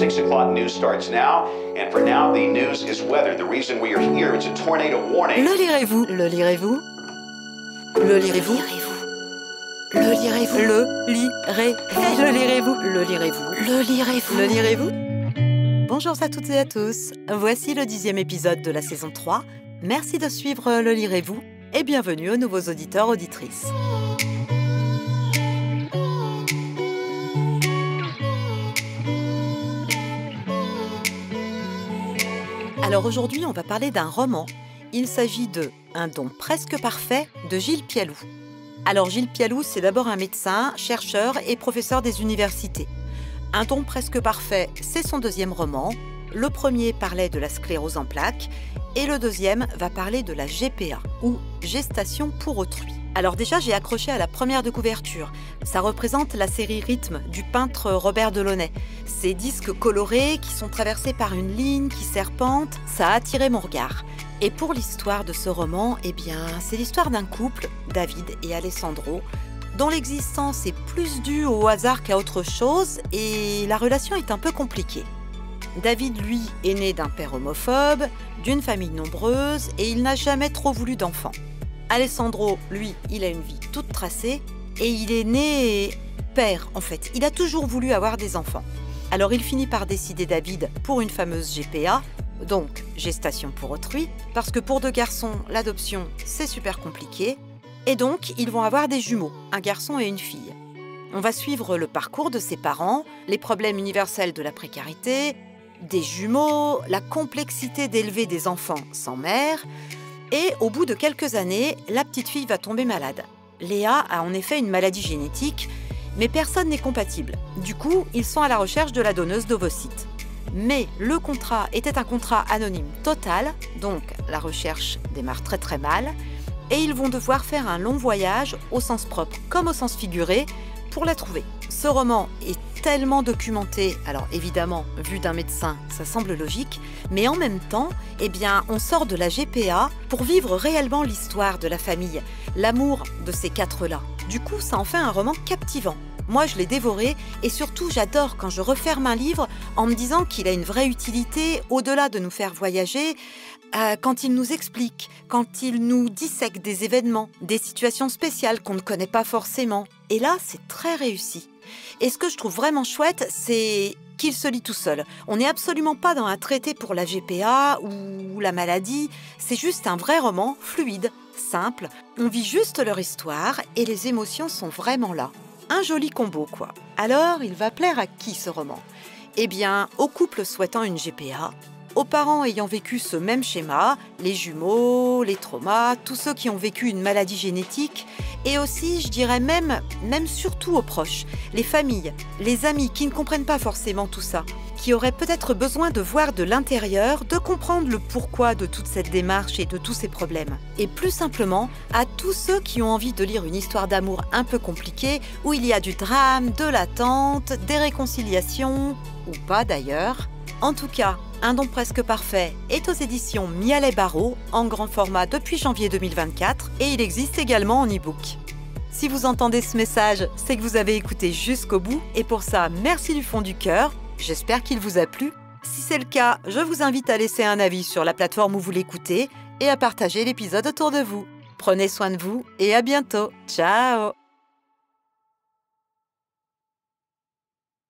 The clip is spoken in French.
6 o'clock news starts now, and for now, the news is weather. The reason we are here, it's a tornado warning. Le lirez-vous? Le lirez-vous? Le lirez-vous? Le lirez-vous? Le lirez. Le lirez-vous? Le lirez-vous? Le lirez-vous? Le lirez-vous? Bonjour à toutes et à tous. Voici le 10e épisode de la saison 3. Merci de suivre Le lirez-vous et bienvenue aux nouveaux auditeurs auditrices. Alors aujourd'hui, on va parler d'un roman. Il s'agit de Un don presque parfait de Gilles Pialou. Alors Gilles Pialou, c'est d'abord un médecin, chercheur et professeur des universités. Un don presque parfait, c'est son deuxième roman. Le premier parlait de la sclérose en plaques et le deuxième va parler de la GPA, ou gestation pour autrui. Alors déjà, j'ai accroché à la première de couverture. Ça représente la série Rythme du peintre Robert Delaunay. Ces disques colorés qui sont traversés par une ligne qui serpente, ça a attiré mon regard. Et pour l'histoire de ce roman, eh bien, c'est l'histoire d'un couple, David et Alessandro, dont l'existence est plus due au hasard qu'à autre chose et la relation est un peu compliquée. David, lui, est né d'un père homophobe, d'une famille nombreuse et il n'a jamais trop voulu d'enfants. Alessandro, lui, il a une vie toute tracée et il est né père, en fait. Il a toujours voulu avoir des enfants. Alors il finit par décider David pour une fameuse GPA, donc gestation pour autrui, parce que pour deux garçons, l'adoption, c'est super compliqué. Et donc, ils vont avoir des jumeaux, un garçon et une fille. On va suivre le parcours de ses parents, les problèmes universels de la précarité, des jumeaux, la complexité d'élever des enfants sans mère. Et au bout de quelques années, la petite fille va tomber malade. Léa a en effet une maladie génétique, mais personne n'est compatible. Du coup, ils sont à la recherche de la donneuse d'ovocytes. Mais le contrat était un contrat anonyme total, donc la recherche démarre très très mal, et ils vont devoir faire un long voyage, au sens propre comme au sens figuré, pour la trouver. Ce roman est tellement documenté, alors évidemment, vu d'un médecin, ça semble logique, mais en même temps, eh bien, on sort de la GPA pour vivre réellement l'histoire de la famille, l'amour de ces quatre-là. Du coup, ça en fait un roman captivant. Moi, je l'ai dévoré et surtout, j'adore quand je referme un livre en me disant qu'il a une vraie utilité au-delà de nous faire voyager, quand il nous explique, quand il nous dissèque des événements, des situations spéciales qu'on ne connaît pas forcément. Et là, c'est très réussi. Et ce que je trouve vraiment chouette, c'est qu'il se lit tout seul. On n'est absolument pas dans un traité pour la GPA ou la maladie. C'est juste un vrai roman, fluide, simple. On vit juste leur histoire et les émotions sont vraiment là. Un joli combo, quoi. Alors, il va plaire à qui ce roman? Eh bien, aux couples souhaitant une GPA, aux parents ayant vécu ce même schéma, les jumeaux, les traumas, tous ceux qui ont vécu une maladie génétique, et aussi, je dirais même surtout aux proches, les familles, les amis qui ne comprennent pas forcément tout ça, qui auraient peut-être besoin de voir de l'intérieur, de comprendre le pourquoi de toute cette démarche et de tous ces problèmes. Et plus simplement, à tous ceux qui ont envie de lire une histoire d'amour un peu compliquée, où il y a du drame, de l'attente, des réconciliations, ou pas d'ailleurs. En tout cas, Un don presque parfait est aux éditions Mialet-Barreau en grand format depuis janvier 2024 et il existe également en e-book. Si vous entendez ce message, c'est que vous avez écouté jusqu'au bout et pour ça, merci du fond du cœur. J'espère qu'il vous a plu. Si c'est le cas, je vous invite à laisser un avis sur la plateforme où vous l'écoutez et à partager l'épisode autour de vous. Prenez soin de vous et à bientôt. Ciao!